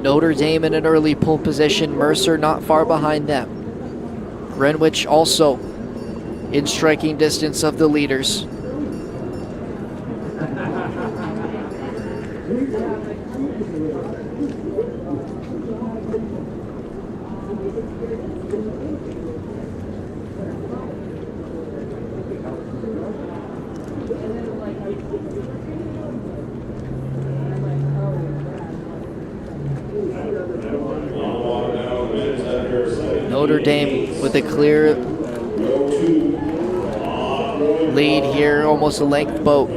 Notre Dame in an early pole position. Mercer not far behind them. Greenwich also in striking distance of the leaders. Notre Dame with a clear lead here, almost a length boat.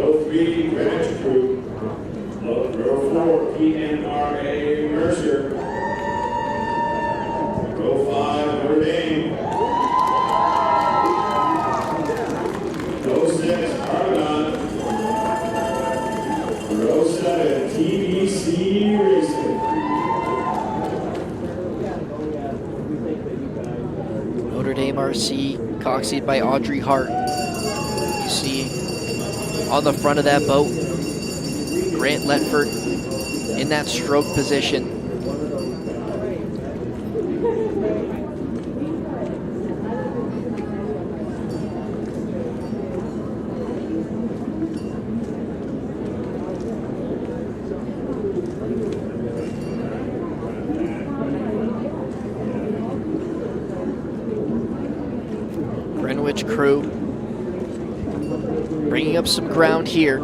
Notre Dame RC coxied by Audrey Hart. You see on the front of that boat, Grant Letford in that stroke position. Greenwich crew bringing up some ground here,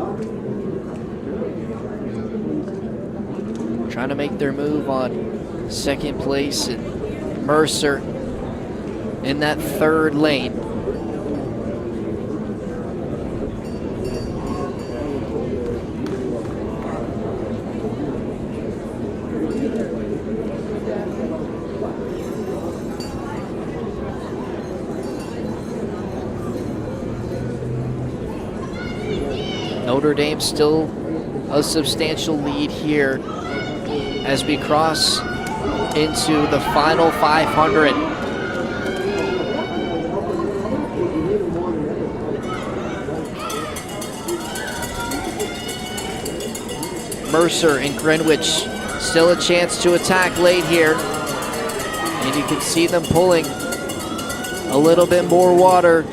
trying to make their move on second place, and Mercer in that third lane. Notre Dame still a substantial lead here as we cross into the final 500. Mercer and Greenwich still a chance to attack late here, and you can see them pulling a little bit more water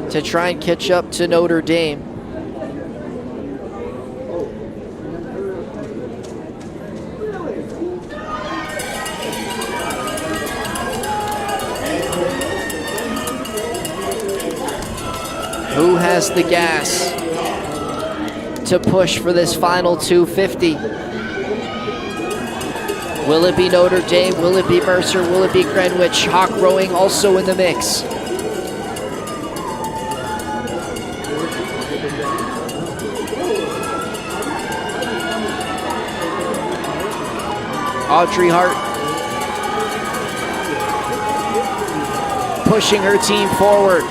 to try and catch up to Notre Dame. Who has the gas to push for this final 250? Will it be Notre Dame? Will it be Mercer? Will it be Greenwich? Hawk Rowing also in the mix. Audrey Hart pushing her team forward.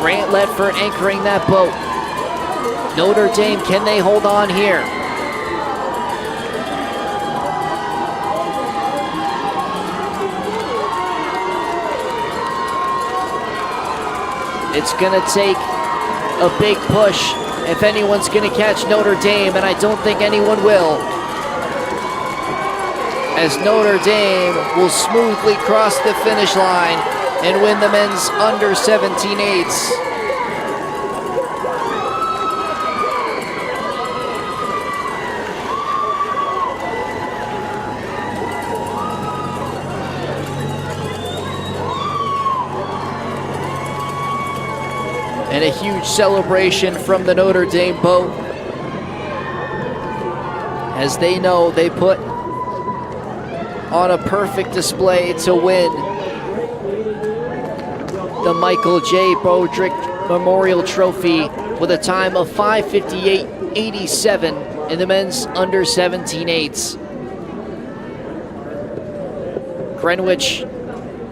Grant Letford anchoring that boat. Notre Dame, can they hold on here? It's gonna take a big push if anyone's gonna catch Notre Dame, and I don't think anyone will, as Notre Dame will smoothly cross the finish line and win the men's under 17/8s. And a huge celebration from the Notre Dame boat, as they know they put on a perfect display to win the Michael J. Bodrick Memorial Trophy with a time of 5:58.87 in the men's under 17/8s. Greenwich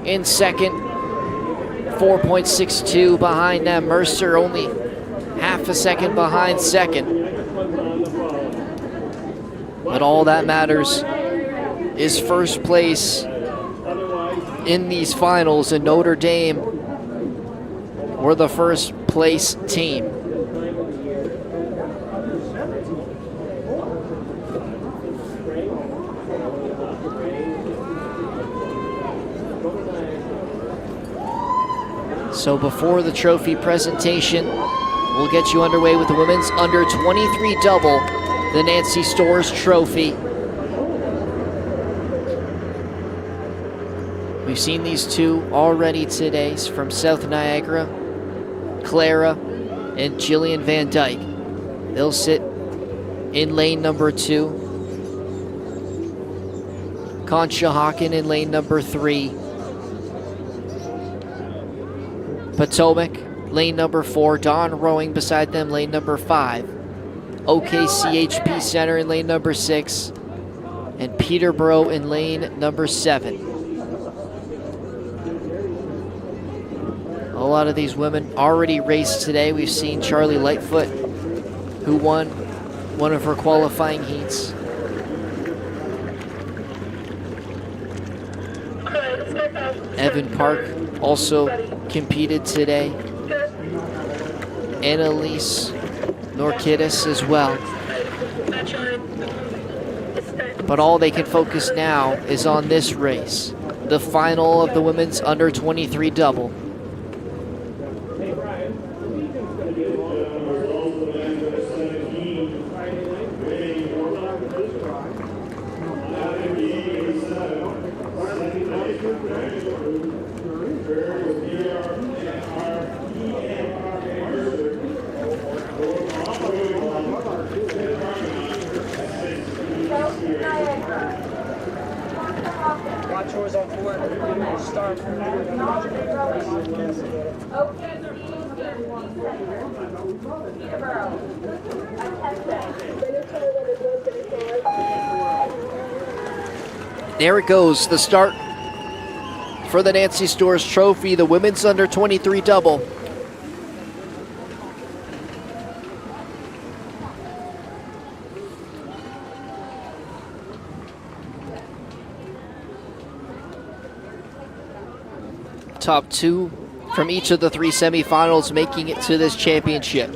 in second, 4.62 behind them. Mercer only half a second behind second. But all that matters is first place in these finals, and Notre Dame were the first place team. So before the trophy presentation, we'll get you underway with the women's under 23 double, the Nancy Storrs Trophy. We've seen these two already today from South Niagara, Clara and Jillian Van Dyke. They'll sit in lane number 2. Concha Hawken in lane number 3. Potomac, lane number 4. Dawn rowing beside them, lane number 5. OKCHP Center in lane number 6. And Peterborough in lane number 7. A lot of these women already raced today. We've seen Charlie Lightfoot, who won one of her qualifying heats. Evan Park also competed today. Annalise Norkidis as well. But all they can focus now is on this race, the final of the women's under 23 double. There it goes, the start for the Nancy Storrs Trophy, the women's under 23 double. Top 2 from each of the 3 semifinals making it to this championship.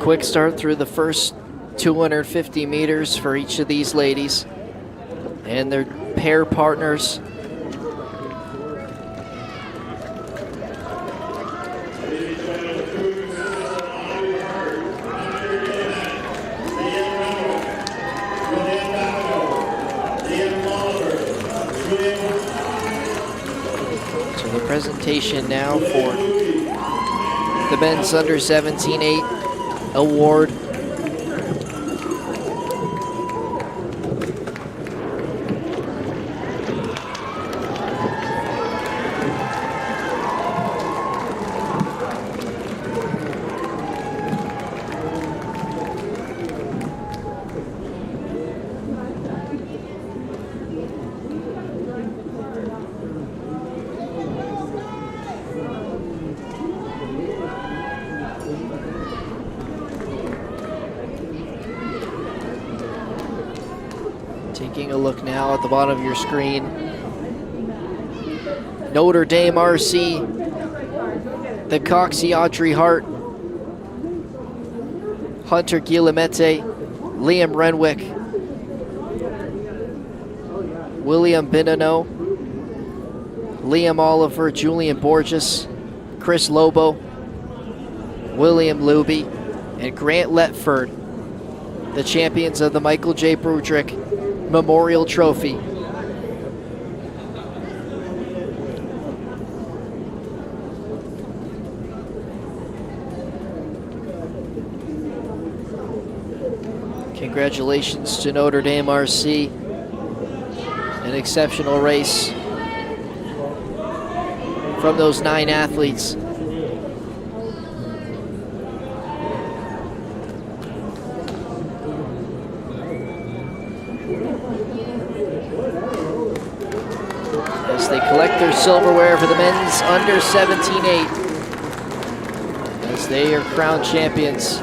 Quick start through the first 250 meters for each of these ladies and their pair partners. So the presentation now for the men's under 17-8 award. Taking a look now at the bottom of your screen. Notre Dame RC, the Coxie Audrey Hart, Hunter Guillemette, Liam Renwick, William Binano, Liam Oliver, Julian Borges, Chris Lobo, William Luby, and Grant Letford, the champions of the Michael J. Brudrick Memorial Trophy. Congratulations to Notre Dame RC. An exceptional race from those 9 athletes. collect their silverware for the men's under 17-8 as they are crowned champions.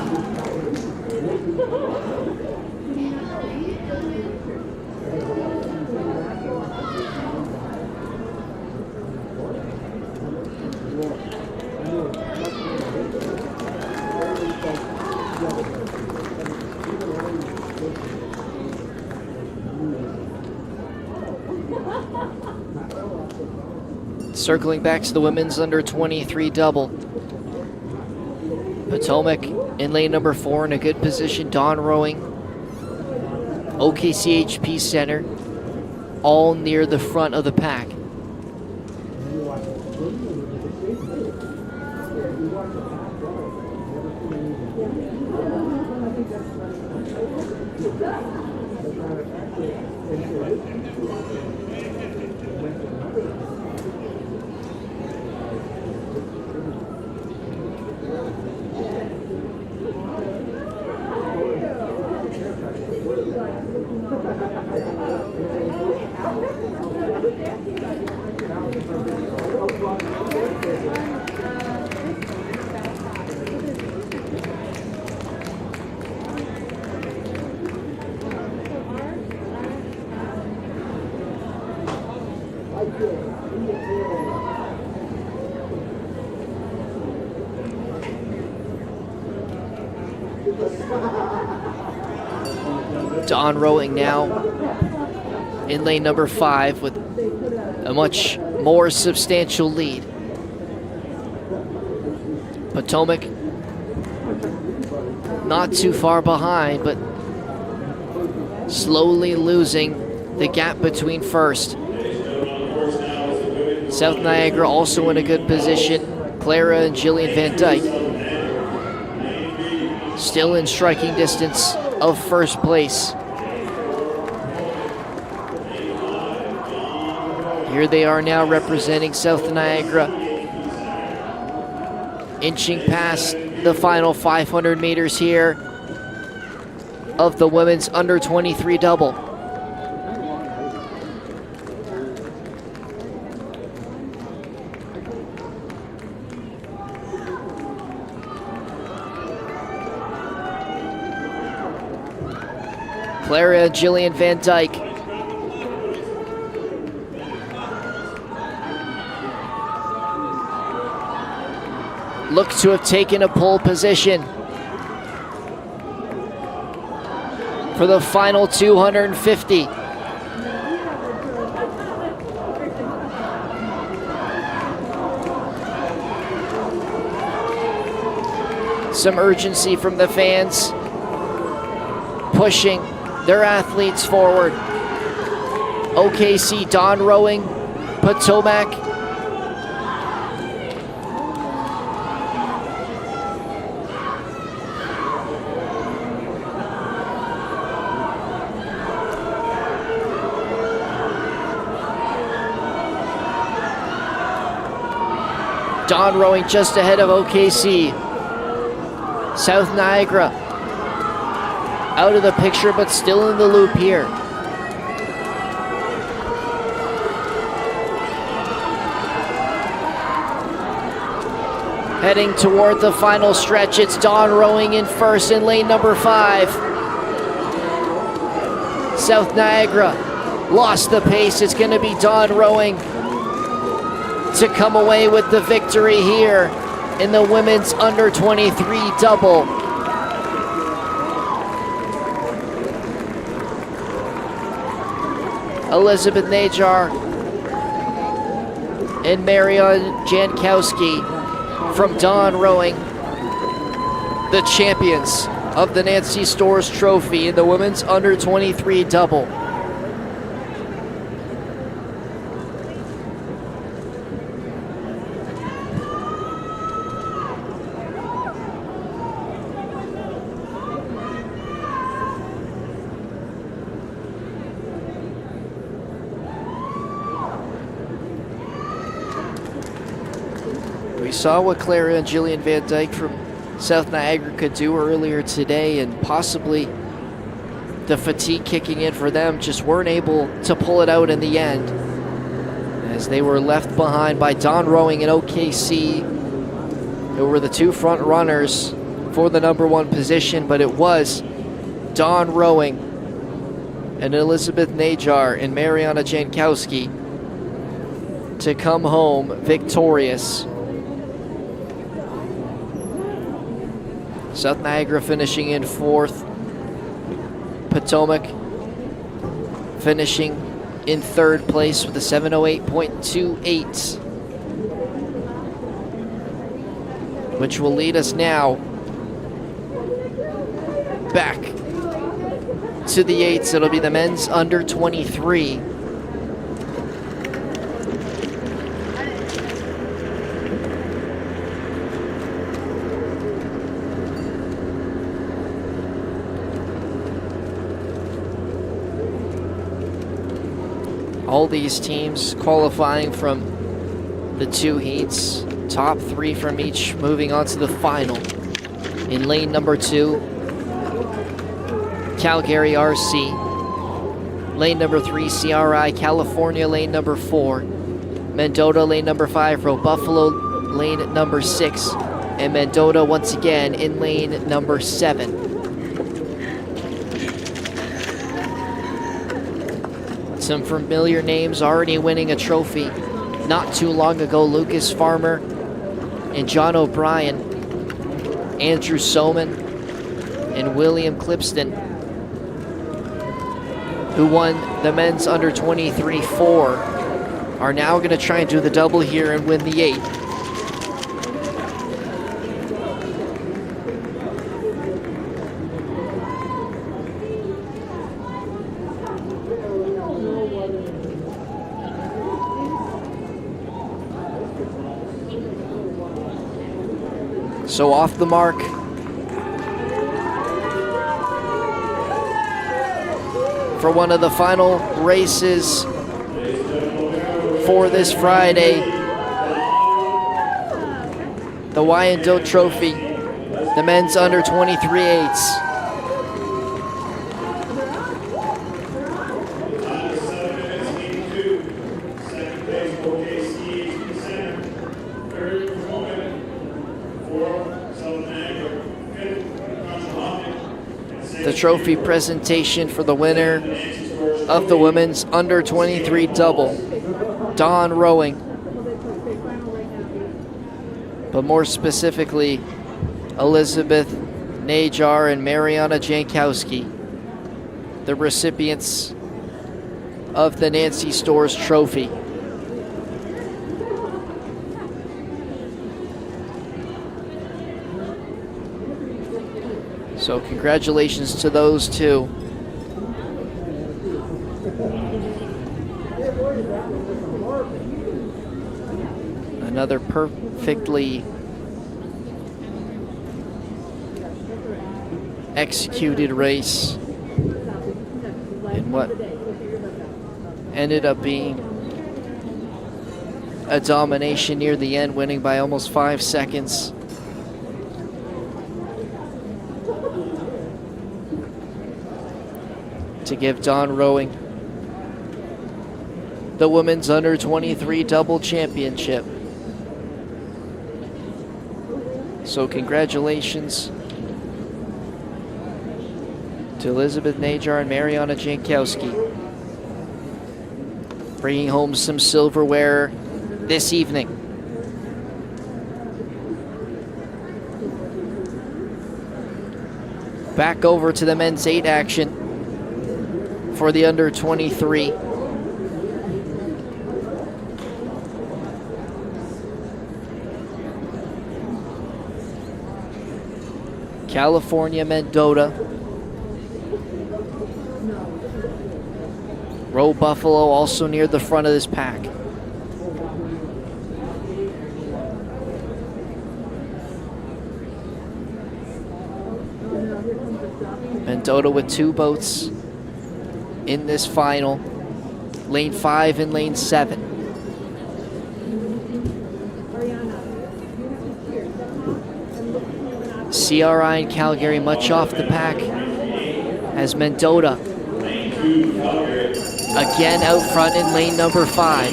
Circling back to the women's under 23 double. Potomac in lane number 4 in a good position. Dawn rowing. OKCHP center, all near the front of the pack. Dawn rowing now in lane number 5 with a much more substantial lead. Potomac not too far behind, but slowly losing the gap between first. South Niagara also in a good position. Clara and Jillian Van Dyke still in striking distance of first place. Here they are now representing South Niagara, inching past the final 500 meters here of the women's under 23 double. Clara Jillian Van Dyke look to have taken a pole position for the final 250. Some urgency from the fans, pushing their athletes forward. OKC Dawn rowing, Potomac Dawn rowing just ahead of OKC. South Niagara out of the picture, but still in the loop here. Heading toward the final stretch, it's Dawn rowing in first in lane number 5. South Niagara lost the pace. It's going to be Dawn rowing to come away with the victory here in the women's under 23 double. Elizabeth Najar and Marion Jankowski from Dawn rowing, the champions of the Nancy Storrs Trophy in the women's under 23 double. We saw what Clara and Jillian Van Dyke from South Niagara could do earlier today, and possibly the fatigue kicking in for them, just weren't able to pull it out in the end. as they were left behind by Don Rowing and OKC, who were the two front runners for the #1 position, but it was Don Rowing and Elizabeth Najar and Mariana Jankowski to come home victorious. South Niagara finishing in 4th. Potomac finishing in 3rd place with a 7:08.28, which will lead us now back to the 8s. It'll be the men's under 23. All these teams qualifying from the 2 heats, top 3 from each moving on to the final. In lane number 2, Calgary RC. Lane number 3, CRI California. Lane number 4, Mendota. Lane number 5, Roe Buffalo. Lane number 6, and Mendota once again in lane number 7. Some familiar names already winning a trophy. Not too long ago, Lucas Farmer and John O'Brien, Andrew Soman and William Clipston, who won the men's under 23 4, are now going to try and do the double here and win the 8. So off the mark. For one of the final races for this Friday, the Wyandotte Trophy, the men's under 23 8s. The trophy presentation for the winner of the women's under 23 double, Don Rowing, but more specifically Elizabeth Najar and Mariana Jankowski, the recipients of the Nancy Stores Trophy. So congratulations to those two. Another perfectly executed race in what ended up being a domination near the end, winning by almost 5 seconds. To give Don Rowing the women's under 23 double championship. So congratulations to Elizabeth Najar and Mariana Jankowski, bringing home some silverware this evening. Back over to the men's 8 action for the under 23. California Mendota. Roe Buffalo also near the front of this pack. Mendota with 2 boats in this final, lane 5 and lane 7. CRI and Calgary much off the pack, as Mendota again out front in lane number 5.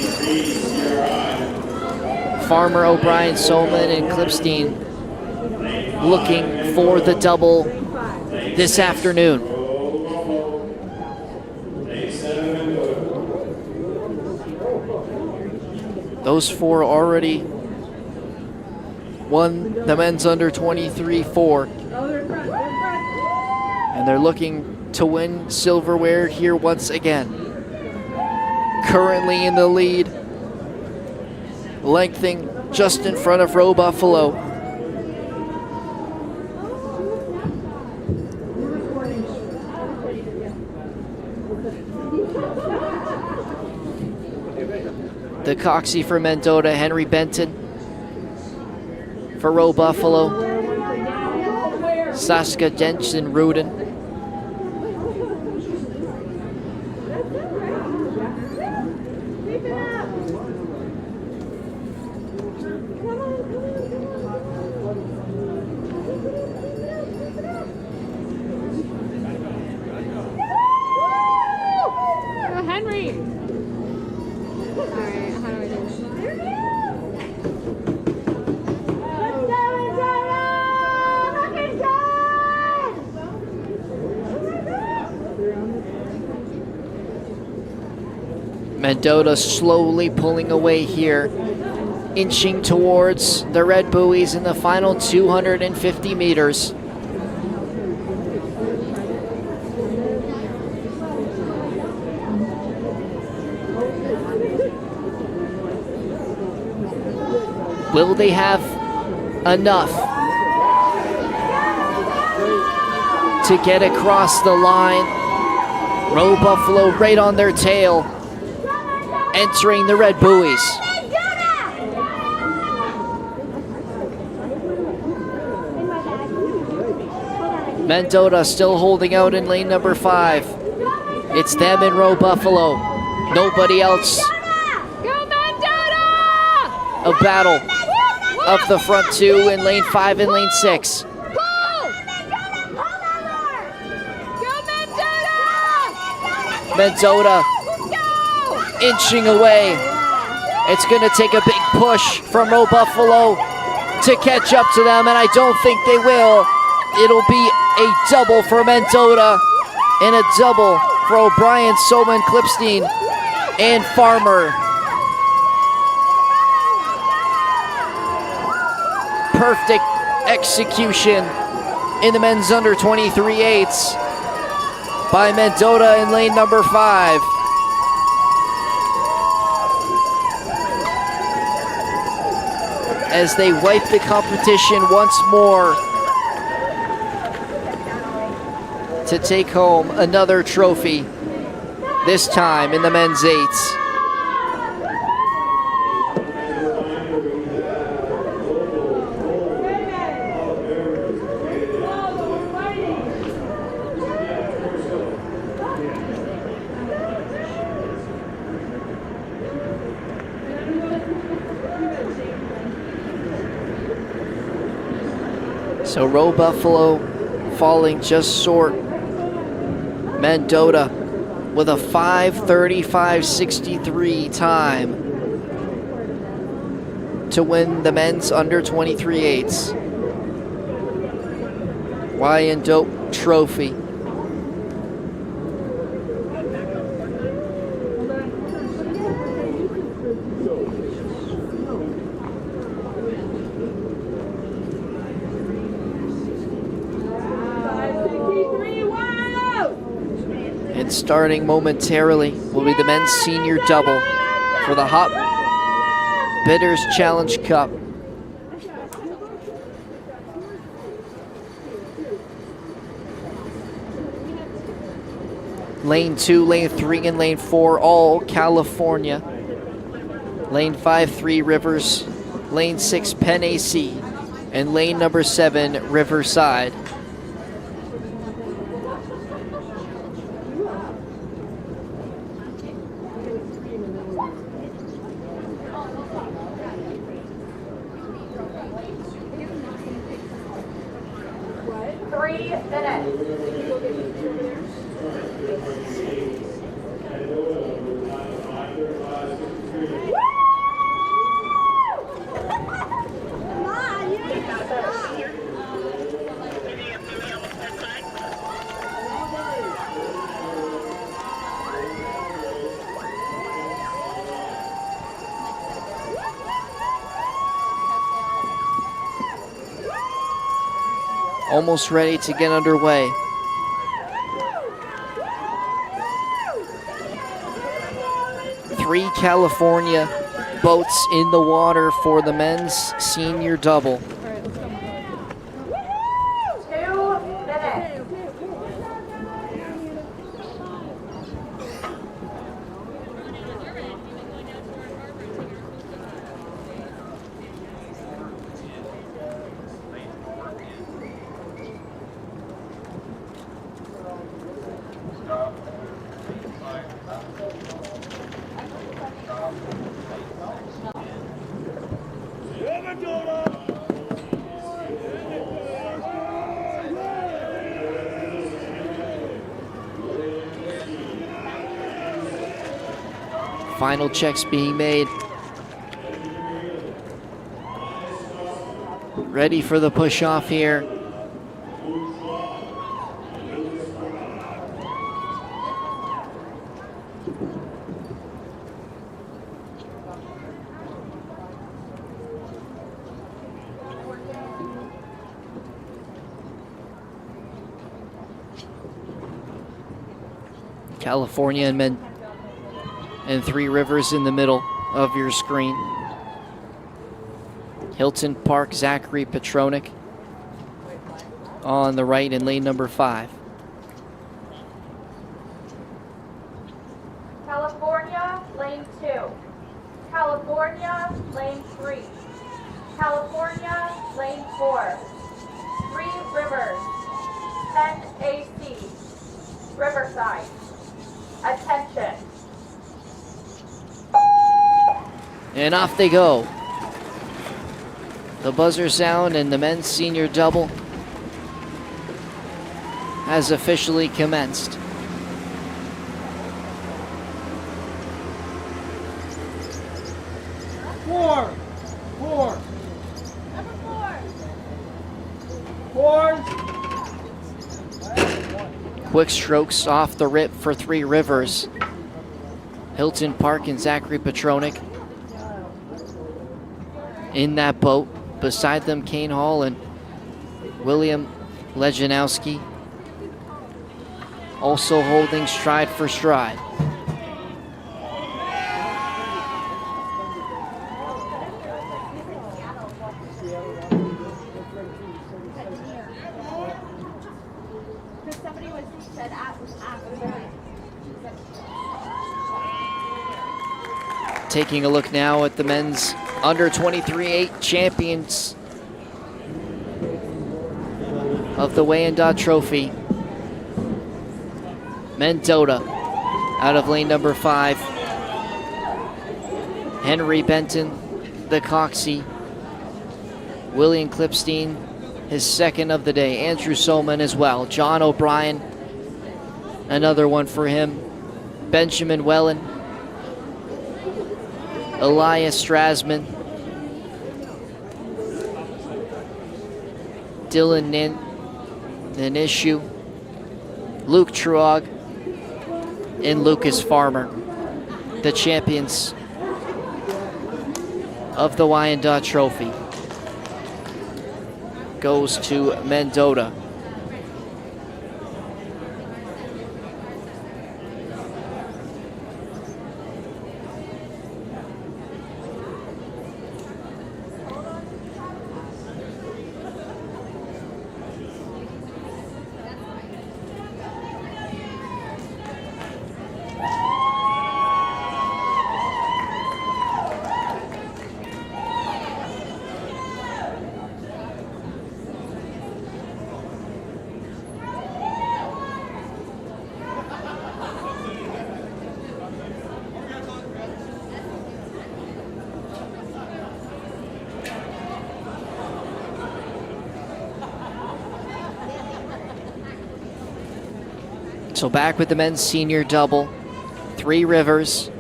Farmer, O'Brien, Solman, and Klipstein looking for the double this afternoon. Those four already won the men's under 23-4. And they're looking to win silverware here once again. Currently in the lead, lengthening just in front of Roe Buffalo. The Coxie for Mendota, Henry Benton for Roe Buffalo, Saska Jensen Rudin. Henry! Alright, how do I do this? Mendota slowly pulling away here, inching towards the red buoys in the final 250 meters. Will they have enough to get across the line? Roe Buffalo right on their tail, entering the red buoys. Mendota still holding out in lane number 5. It's them and Roe Buffalo. Nobody else. A battle of the front two in lane 5 and lane 6. Mendota inching away. It's going to take a big push from Roe Buffalo to catch up to them, and I don't think they will. It'll be a double for Mendota and a double for O'Brien, Solman, Klipstein, and Farmer. Perfect execution in the men's under 23/8 by Mendota in lane number 5. As they wipe the competition once more to take home another trophy, this time in the men's 8s. So Roe Buffalo falling just short. Mendota with a 5:35.63 time to win the men's under 23/8 Wyandotte Trophy. Starting momentarily will be the men's senior double for the Hop Bitters Challenge Cup. Lane 2, lane 3, and lane 4, all California. Lane 5, 3 Rivers, lane 6, Penn AC, and lane number 7, Riverside. almost ready to get underway. Three California boats in the water for the men's senior double. Final checks being made. Ready for the push off here. California and men and Three Rivers in the middle of your screen. Hilton Park, Zachary Petronik on the right in lane number 5. California, lane 2. California, lane 3. California, lane 4. Three Rivers, 10 AC, Riverside. Attention. And off they go. The buzzer sound and the men's senior double has officially commenced. Four. Quick strokes off the rip for Three Rivers. Hilton Park and Zachary Petronik in that boat. Beside them, Kane Hall and William Lejanowski also holding stride for stride. Taking a look now at the men's under 23-8 champions of the Wyandotte Trophy. Mendota out of lane number 5. Henry Benton, the Coxie. William Klipstein, his second of the day. Andrew Soman as well. John O'Brien, another one for him. Benjamin Wellen. Elias Strasman, Dylan Nanishu, Luke Truog, and Lucas Farmer, the champions of the Wyandotte Trophy. Goes to Mendota. So back with the men's senior double. Three Rivers,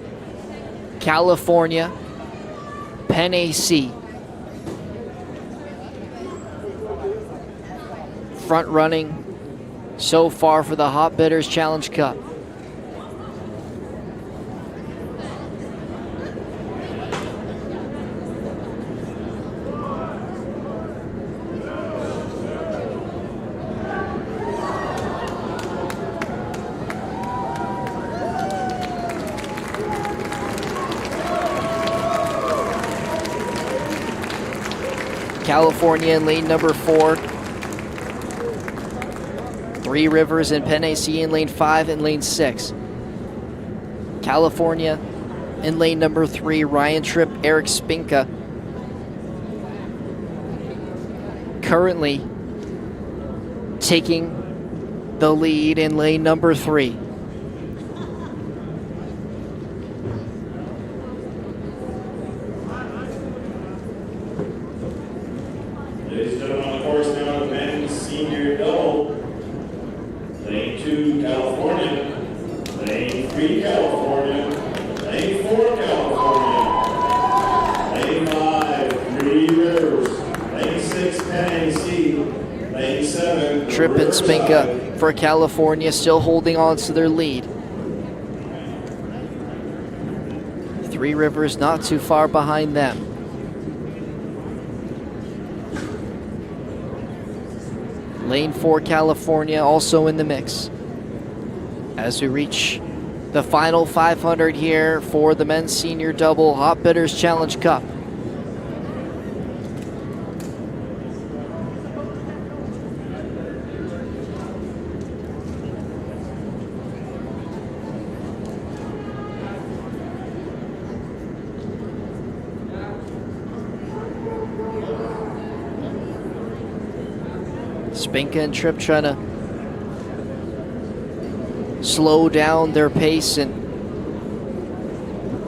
California, Penn AC. Front running so far for the Hot Bidders Challenge Cup. California in lane number 4. Three Rivers and Penn AC in lane 5 and lane 6. California in lane number 3, Ryan Tripp, Eric Spinka. Currently taking the lead in lane number 3. Ladies and gentlemen, on the course now, the men's senior double. Lane 2, California. Lane 3, California. Lane 4, California. Lane 5, 3 Rivers. Lane 6, Penn AC. Lane 7. Tripp and Spinka for California still holding on to their lead. Three Rivers not too far behind them. Lane 4 California also in the mix. As we reach the final 500 here for the men's senior double Hot Bitters Challenge Cup. Spinka and Tripp trying to slow down their pace and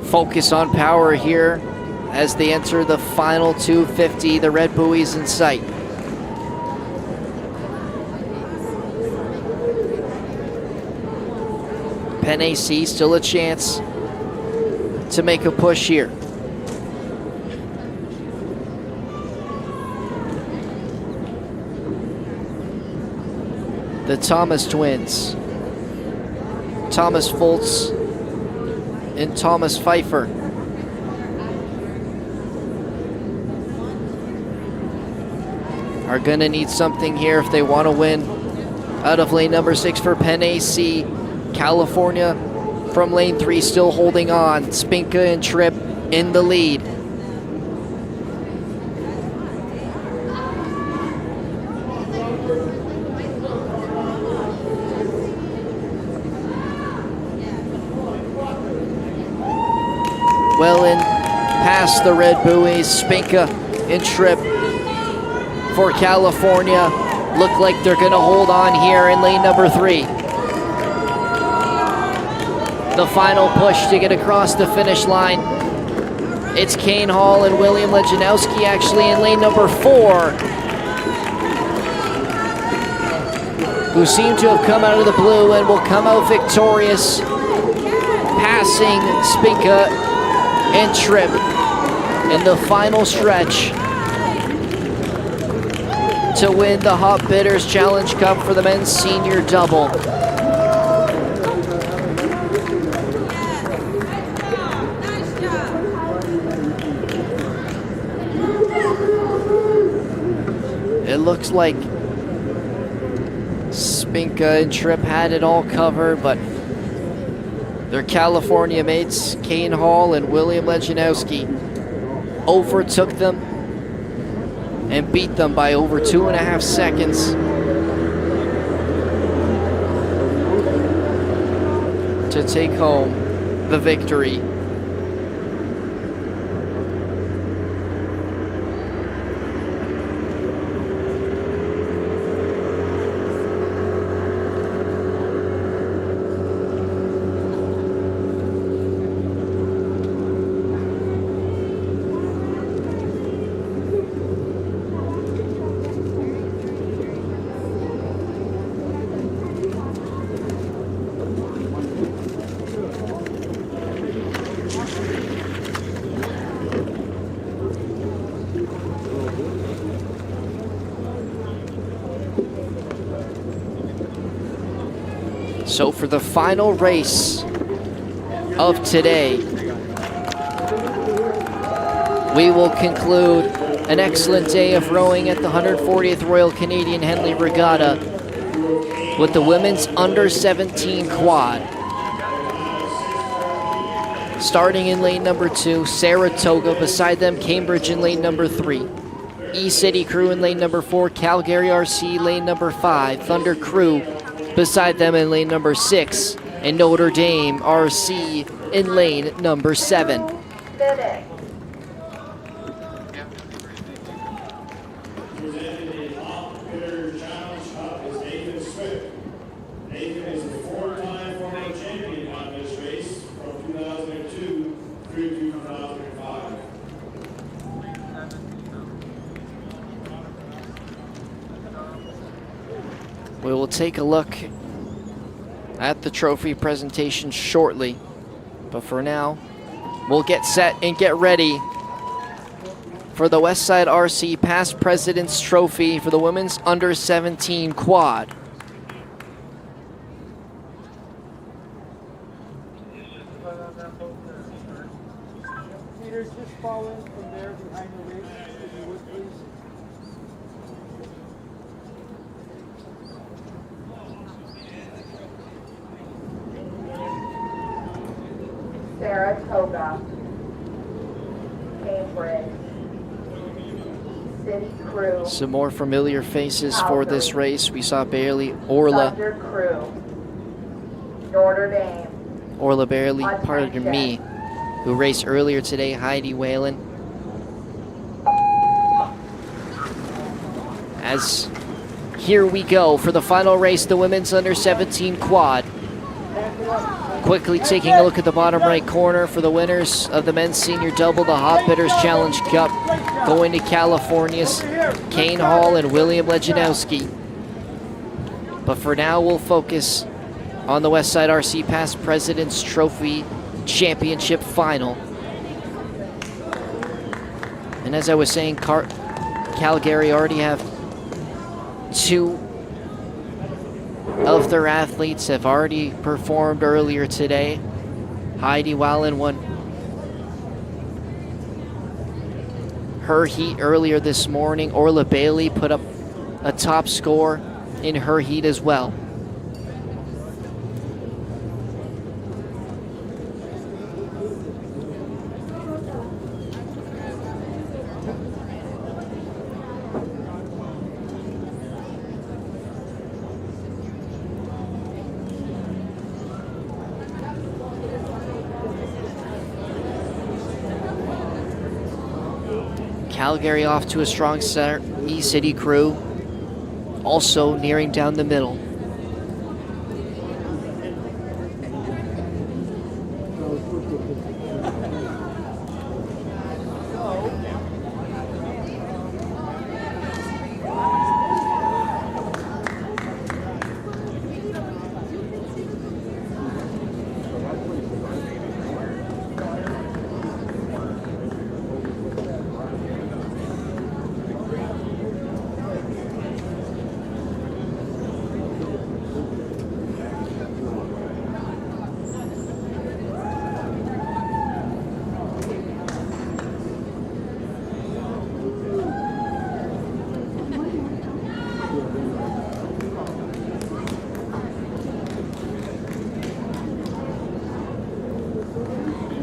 focus on power here as they enter the final 250. The red buoy's in sight. Penn AC still a chance to make a push here. The Thomas twins, Thomas Foltz and Thomas Pfeiffer. Are gonna need something here if they want to win. Out of lane number 6 for Penn AC. California from lane 3 still holding on. Spinka and Tripp in the lead. Well in past the red buoys, Spinka and Tripp for California. Look like they're gonna hold on here in lane number 3. The final push to get across the finish line. It's Kane Hall and William Lejanowski actually in lane number 4, who seem to have come out of the blue and will come out victorious, passing Spinka and Tripp in the final stretch to win the Hot Bitters Challenge Cup for the men's senior double. It looks like Spinka and Tripp had it all covered, but their California mates, Kane Hall and William Lejanowski, overtook them and beat them by over 2.5 seconds to take home the victory. So for the final race of today, we will conclude an excellent day of rowing at the 140th Royal Canadian Henley Regatta with the women's under 17 quad. Starting in lane number 2, Saratoga. Beside them, Cambridge in lane number 3. E-City Crew in lane number 4, Calgary RC lane number 5, Thunder Crew beside them in lane number 6, and Notre Dame RC in lane number 7. Finish. Presenting the Outfitters Challenge Cup is Nathan Swift. Nathan is a 4-time former champion on this race from 2002 through 2005. We will take a look at the trophy presentation shortly, but for now, we'll get set and get ready for the Westside RC Past President's Trophy for the Women's Under 17 Quad. Leaders, just fall in from there behind the race, if you would, please. Saratoga, Cambridge, City Crew, Some more familiar faces for this race. We saw Bailey Orla. Thunder Crew, Notre Dame, Orla Bailey, pardon me, who raced earlier today, Heidi Whalen. As here we go for the final race, the Women's Under 17 Quad. Quickly taking a look at the bottom right corner for the winners of the men's senior double, the Hot Bitters Challenge Cup, going to California's Kane Hall and William Lejanowski. But for now, we'll focus on the Westside RC Past President's Trophy Championship Final. And as I was saying, Calgary already have 2 of their athletes have already performed earlier today. Heidi Wallen won her heat earlier this morning. Orla Bailey put up a top score in her heat as well. Calgary off to a strong start. E-City Crew also nearing down the middle.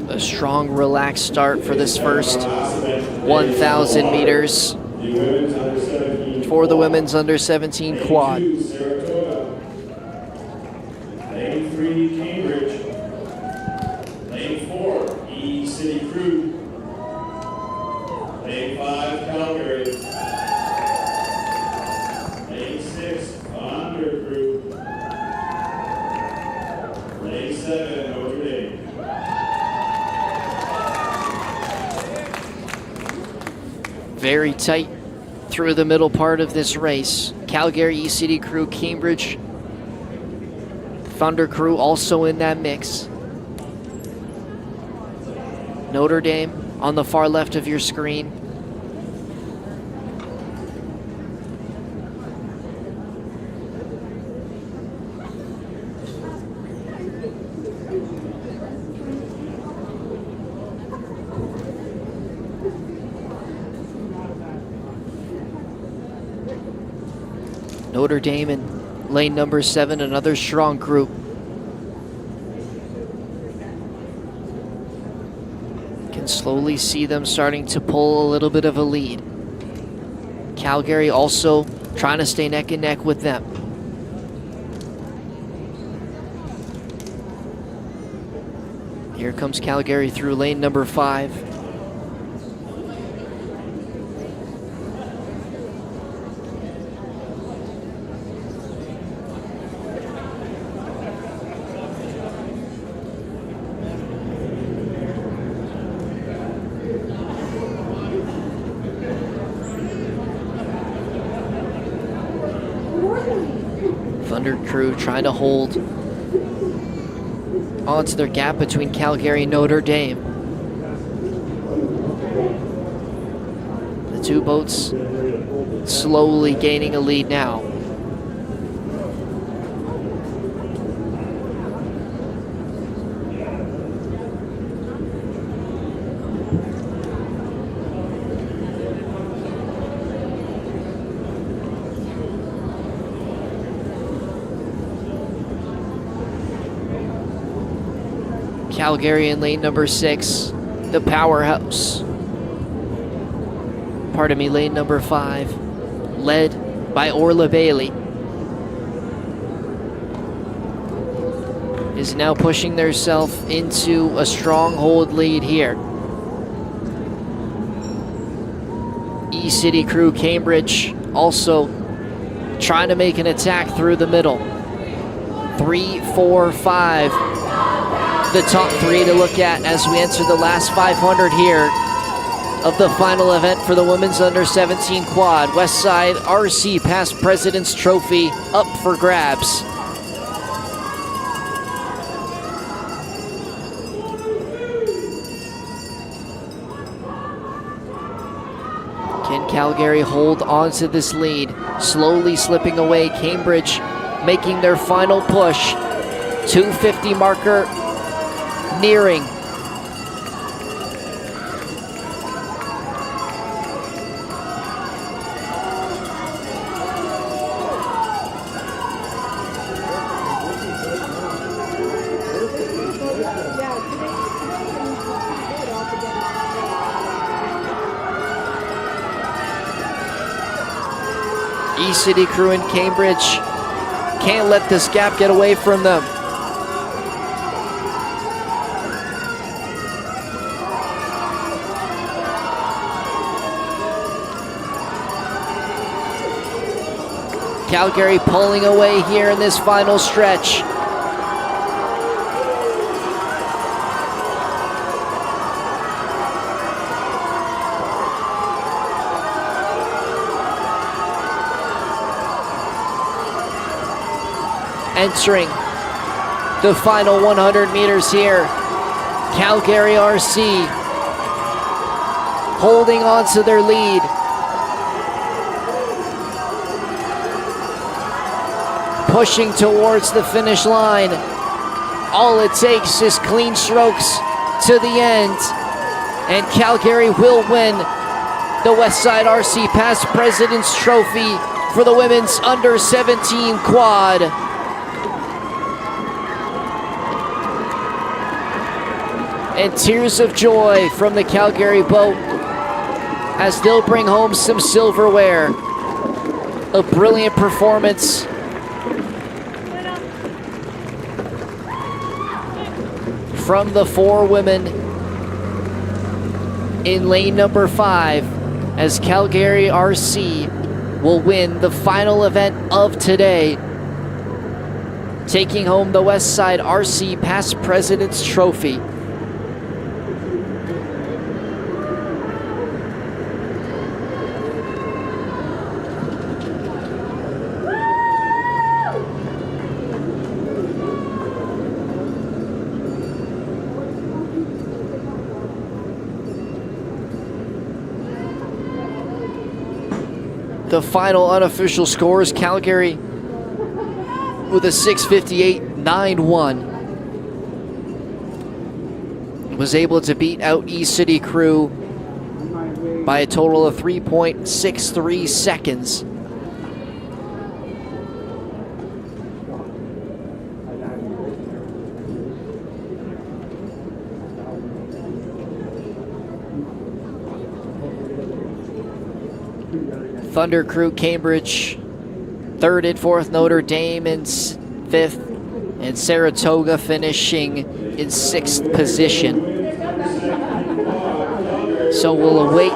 A strong, relaxed start for this first 1,000 meters for the Women's Under 17 Quad. Saratoga. Lane 3, Cambridge. Lane 4, E-City Crew. Lane 5, Calgary. Lane 6, Thunder Crew. Lane 7, Notre Dame. Very tight through the middle part of this race. Calgary, E-City Crew, Cambridge, Thunder Crew also in that mix. Notre Dame on the far left of your screen. Notre Dame in lane number 7, another strong group. Can slowly see them starting to pull a little bit of a lead. Calgary also trying to stay neck and neck with them. Here comes Calgary through lane number 5. Thunder Crew trying to hold onto their gap between Calgary and Notre Dame. The two boats slowly gaining a lead now. Calgary in lane number 6, the powerhouse. Pardon me, lane number 5, led by Orla Bailey, is now pushing themselves into a stronghold lead here. E-City Crew Cambridge also trying to make an attack through the middle. 3, 4, 5. The top 3 to look at as we enter the last 500 here of the final event for the women's under 17 quad. Westside RC Past President's Trophy up for grabs. Can Calgary hold on to this lead? Slowly slipping away. Cambridge making their final push. 250 marker nearing. E-City Crew in Cambridge can't let this gap get away from them. Calgary pulling away here in this final stretch. Entering the final 100 meters here. Calgary RC holding on to their lead. Pushing towards the finish line. All it takes is clean strokes to the end. And Calgary will win the Westside RC Past President's Trophy for the women's under 17 quad. And tears of joy from the Calgary boat as they'll bring home some silverware. A brilliant performance from the 4 women in lane number 5 as Calgary RC will win the final event of today, taking home the Westside RC Past President's Trophy. The final unofficial score is Calgary with a 6:58.91. Was able to beat out E-City Crew by a total of 3.63 seconds. Thunder Crew Cambridge, third and fourth Notre Dame in fifth, and Saratoga finishing in sixth position. So we'll await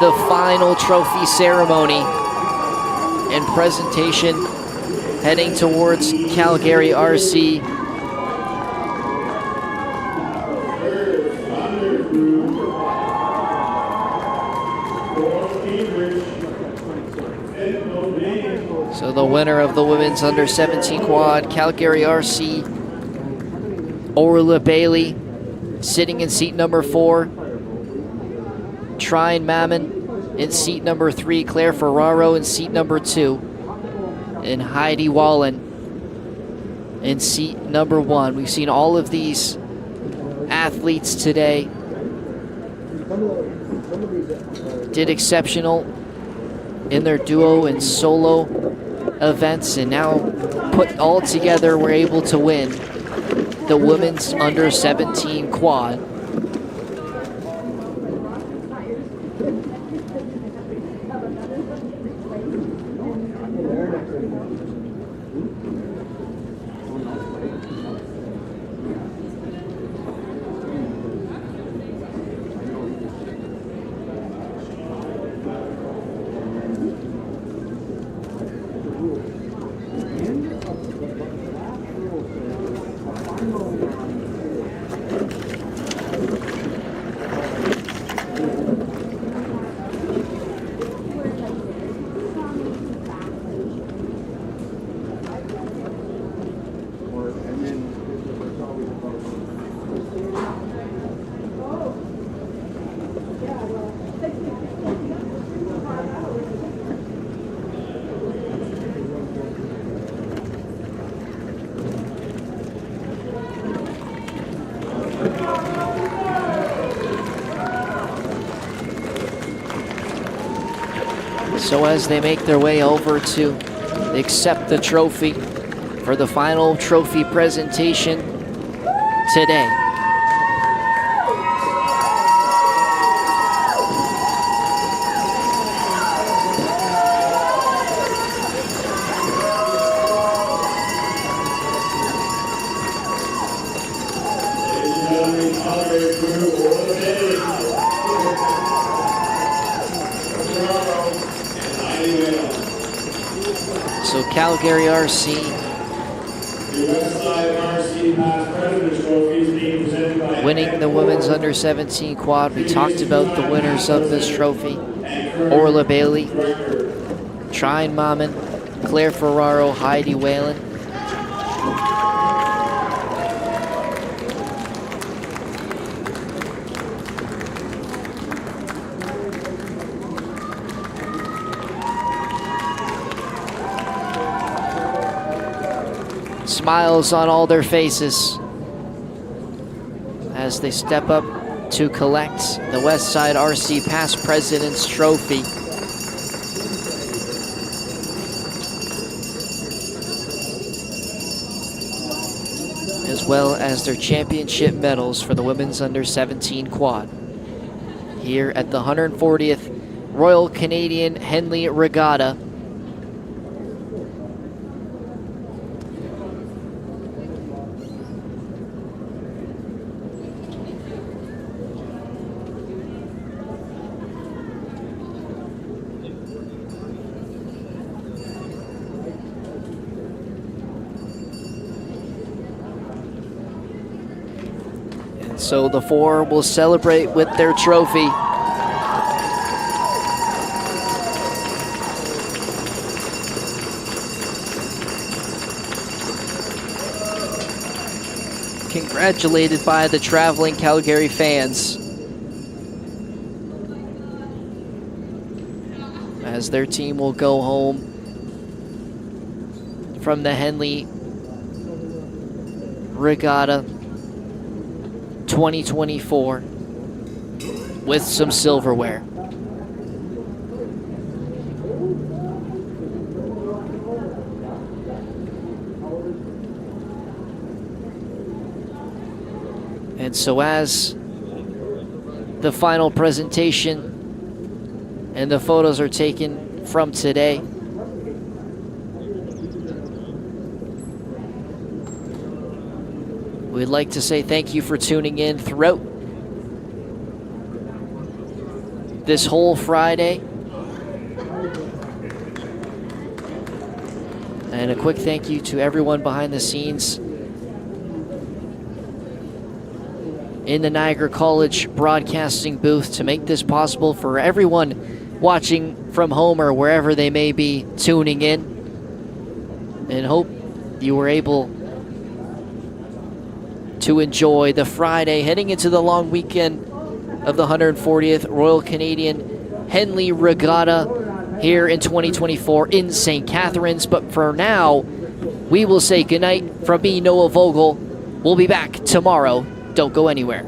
the final trophy ceremony and presentation heading towards Calgary RC. So the winner of the women's under 17 quad, Calgary RC, Orla Bailey, sitting in seat number 4. Trine Mammon in seat number 3, Claire Ferraro in seat number 2, and Heidi Wallen in seat number 1. We've seen all of these athletes today. Did exceptional in their duo and solo events, and now put all together, we're able to win the women's under 17 quad. So as they make their way over to accept the trophy for the final trophy presentation today. So Calgary RC winning the women's under 17 quad. We talked about the winners of this trophy: Orla Bailey, Trine Mammon, Claire Ferraro, Heidi Whalen. Smiles on all their faces as they step up to collect the Westside RC Past President's Trophy. As well as their championship medals for the women's under 17 quad. Here at the 140th Royal Canadian Henley Regatta. So the four will celebrate with their trophy. Congratulated by the traveling Calgary fans as their team will go home from the Henley Regatta 2024 with some silverware. And so as the final presentation and the photos are taken from today. We'd like to say thank you for tuning in throughout this whole Friday. And a quick thank you to everyone behind the scenes in the Niagara College broadcasting booth to make this possible for everyone watching from home or wherever they may be tuning in. And hope you were able to enjoy the Friday heading into the long weekend of the 140th Royal Canadian Henley Regatta here in 2024 in St. Catharines. But for now, we will say goodnight from me, Noah Vogel. We'll be back tomorrow. Don't go anywhere.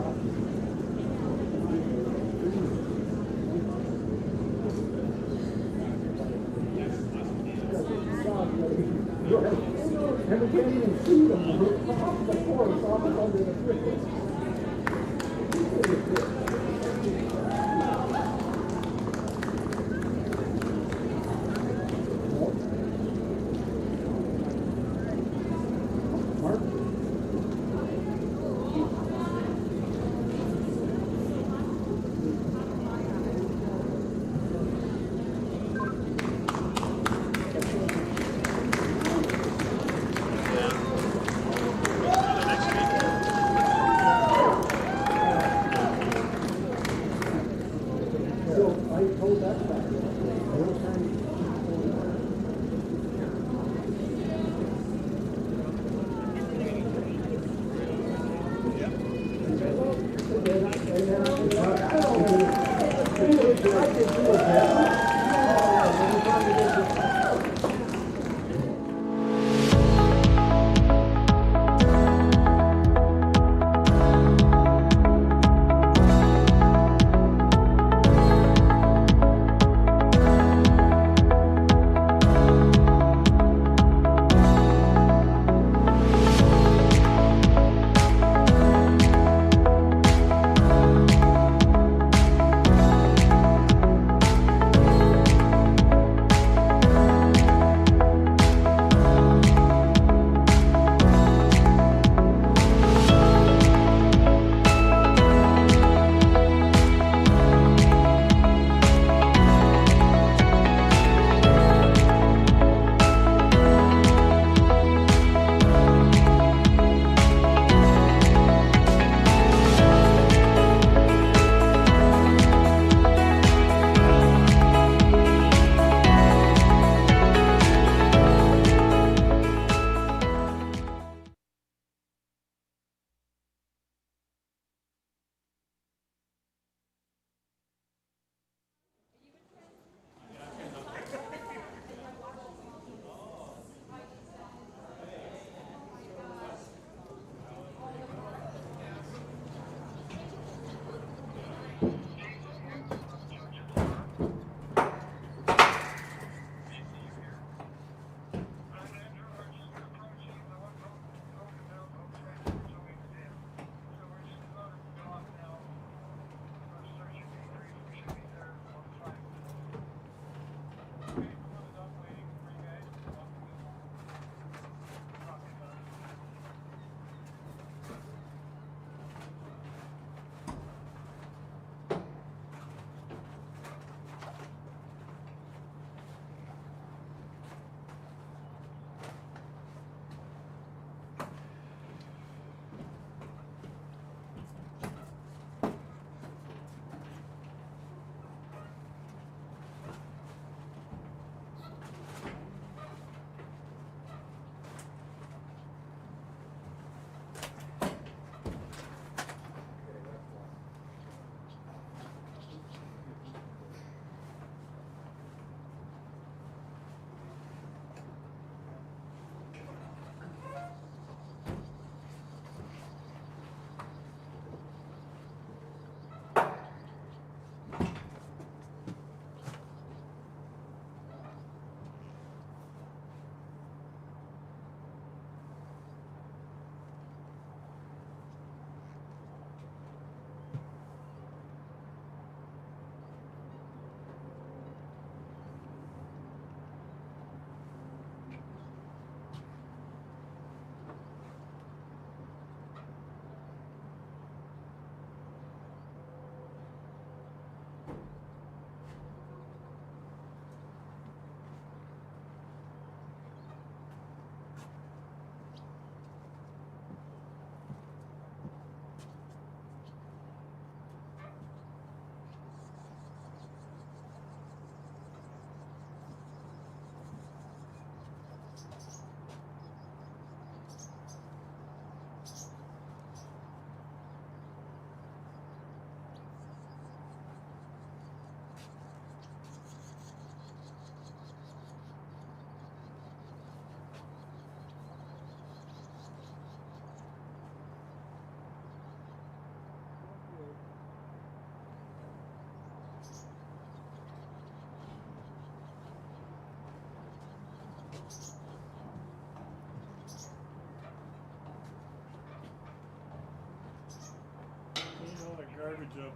Clean all the garbage up.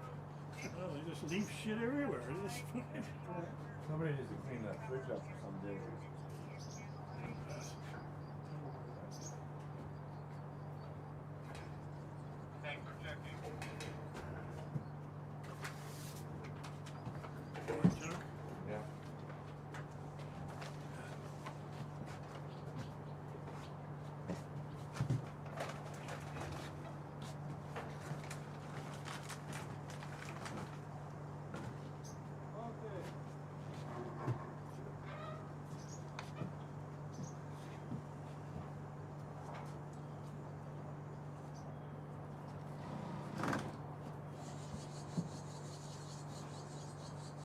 Oh, they just leave shit everywhere. Somebody needs to clean that fridge up for some day.